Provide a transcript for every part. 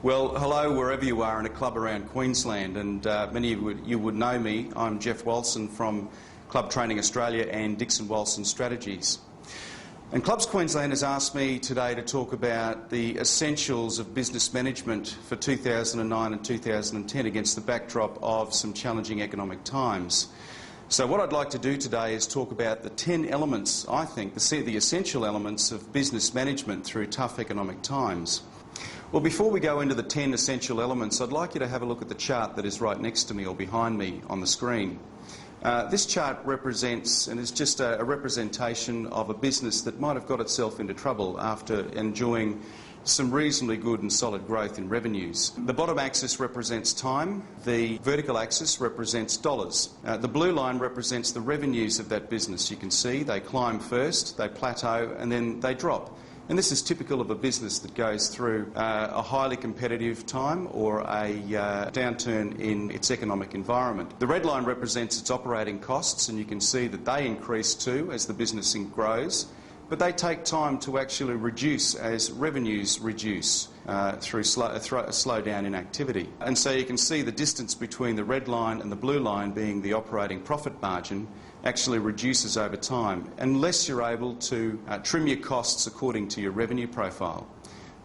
Well, hello wherever you are in a club around Queensland, and many of you would know me. I'm Geoff Wohlsen from Club Training Australia and Dixon Wohlsen Strategies. And Clubs Queensland has asked me today to talk about the essentials of business management for 2009 and 2010 against the backdrop of some challenging economic times. So what I'd like to do today is talk about the 10 elements, I think, the essential elements of business management through tough economic times. Well, before we go into the 10 essential elements, I'd like you to have a look at the chart that is right next to me or behind me on the screen. This chart represents, and is just a representation of a business that might have got itself into trouble after enjoying some reasonably good and solid growth in revenues. The bottom axis represents time, the vertical axis represents dollars. The blue line represents the revenues of that business. You can see they climb first, they plateau, and then they drop. And this is typical of a business that goes through a highly competitive time or a downturn in its economic environment. The red line represents its operating costs, and you can see that they increase too as the business grows, but they take time to actually reduce as revenues reduce through a slowdown in activity. And so you can see the distance between the red line and the blue line, being the operating profit margin, actually reduces over time unless you're able to trim your costs according to your revenue profile.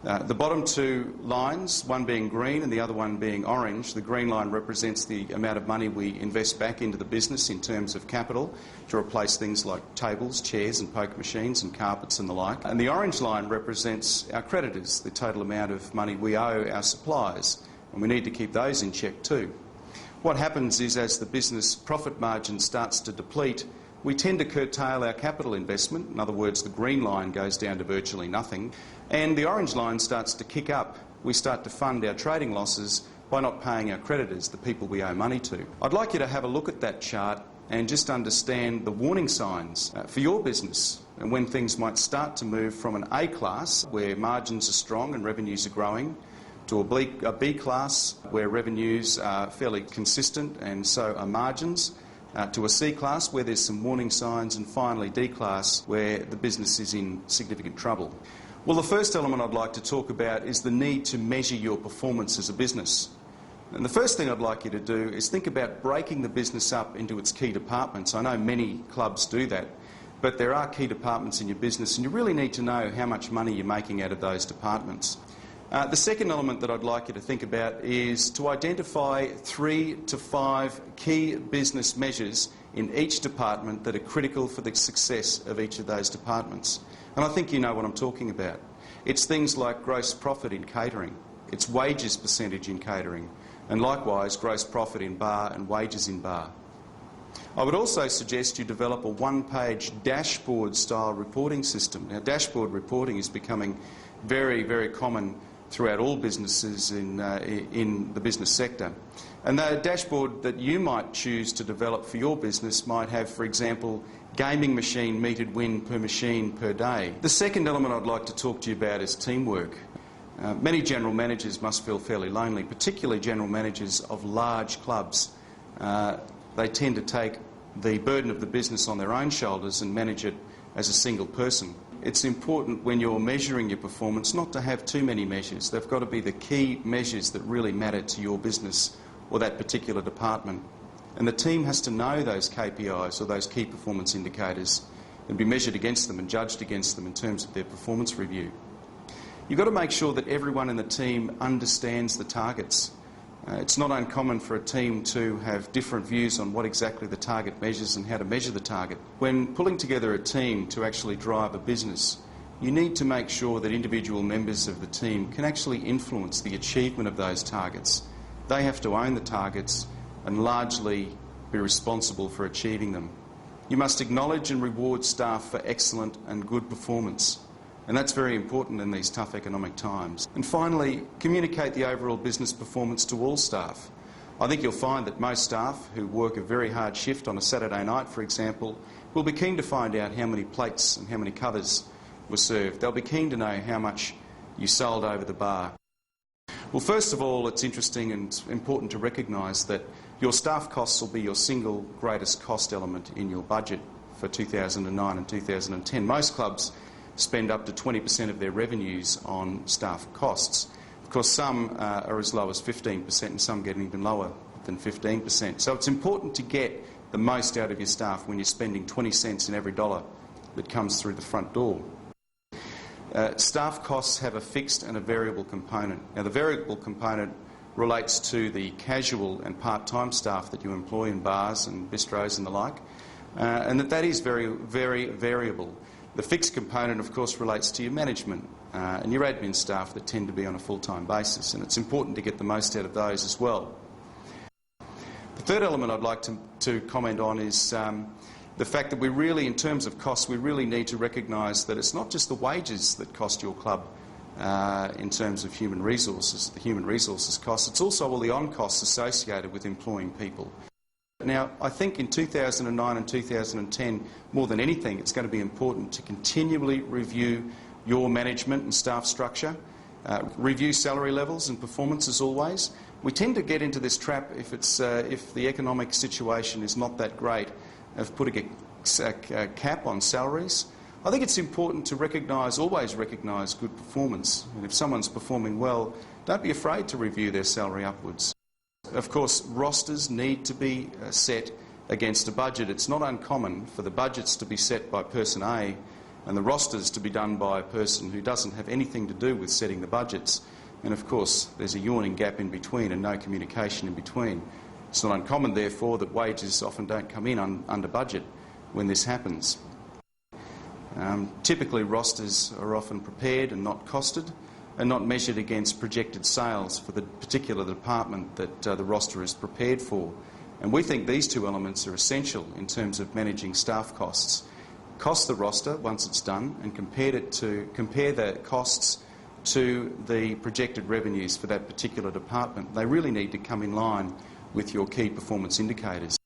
The bottom two lines, one being green and the other one being orange, the green line represents the amount of money we invest back into the business in terms of capital to replace things like tables, chairs and poker machines and carpets and the like. And the orange line represents our creditors, the total amount of money we owe our suppliers, and we need to keep those in check too. What happens is, as the business profit margin starts to deplete, we tend to curtail our capital investment. In other words, the green line goes down to virtually nothing, and the orange line starts to kick up. We start to fund our trading losses by not paying our creditors, the people we owe money to. I'd like you to have a look at that chart and just understand the warning signs for your business and when things might start to move from an A class, where margins are strong and revenues are growing, to a B class where revenues are fairly consistent and so are margins, to a C class where there's some warning signs, and finally D class where the business is in significant trouble. Well, the first element I'd like to talk about is the need to measure your performance as a business. And the first thing I'd like you to do is think about breaking the business up into its key departments. I know many clubs do that, but there are key departments in your business and you really need to know how much money you're making out of those departments. The second element that I'd like you to think about is to identify 3 to 5 key business measures in each department that are critical for the success of each of those departments. And I think you know what I'm talking about. It's things like gross profit in catering, it's wages percentage in catering, and likewise gross profit in bar and wages in bar. I would also suggest you develop a one-page dashboard style reporting system. Now, dashboard reporting is becoming very, very common throughout all businesses in the business sector. And the dashboard that you might choose to develop for your business might have, for example, gaming machine metered win per machine per day. The second element I'd like to talk to you about is teamwork. Many general managers must feel fairly lonely, particularly general managers of large clubs. They tend to take the burden of the business on their own shoulders and manage it as a single person. It's important when you're measuring your performance not to have too many measures. They've got to be the key measures that really matter to your business or that particular department. And the team has to know those KPIs or those key performance indicators and be measured against them and judged against them in terms of their performance review. You've got to make sure that everyone in the team understands the targets. It's not uncommon for a team to have different views on what exactly the target measures and how to measure the target. When pulling together a team to actually drive a business, you need to make sure that individual members of the team can actually influence the achievement of those targets. They have to own the targets and largely be responsible for achieving them. You must acknowledge and reward staff for excellent and good performance. And that's very important in these tough economic times. And finally, communicate the overall business performance to all staff. I think you'll find that most staff who work a very hard shift on a Saturday night, for example, will be keen to find out how many plates and how many covers were served. They'll be keen to know how much you sold over the bar. Well, first of all, it's interesting and important to recognise that your staff costs will be your single greatest cost element in your budget for 2009 and 2010. Most clubs spend up to 20% of their revenues on staff costs. Of course, some are as low as 15% and some get even lower than 15%. So it's important to get the most out of your staff when you're spending 20 cents in every dollar that comes through the front door. Staff costs have a fixed and a variable component. Now, the variable component relates to the casual and part-time staff that you employ in bars and bistros and the like, and that is very, very variable. The fixed component, of course, relates to your management and your admin staff that tend to be on a full-time basis, and it's important to get the most out of those as well. The third element I'd like to comment on is the fact that we really, in terms of costs, we really need to recognise that it's not just the wages that cost your club in terms of human resources, the human resources costs, it's also all the on-costs associated with employing people. Now, I think in 2009 and 2010, more than anything, it's going to be important to continually review your management and staff structure, review salary levels and performance as always. We tend to get into this trap if the economic situation is not that great, of putting a cap on salaries. I think it's important to always recognise good performance. And if someone's performing well, don't be afraid to review their salary upwards. Of course, rosters need to be set against a budget. It's not uncommon for the budgets to be set by person A and the rosters to be done by a person who doesn't have anything to do with setting the budgets. And of course, there's a yawning gap in between and no communication in between. It's not uncommon, therefore, that wages often don't come in under budget when this happens. Typically, rosters are often prepared and not costed and not measured against projected sales for the particular department that the roster is prepared for. And we think these two elements are essential in terms of managing staff costs. Cost the roster once it's done and compare the costs to the projected revenues for that particular department. They really need to come in line with your key performance indicators.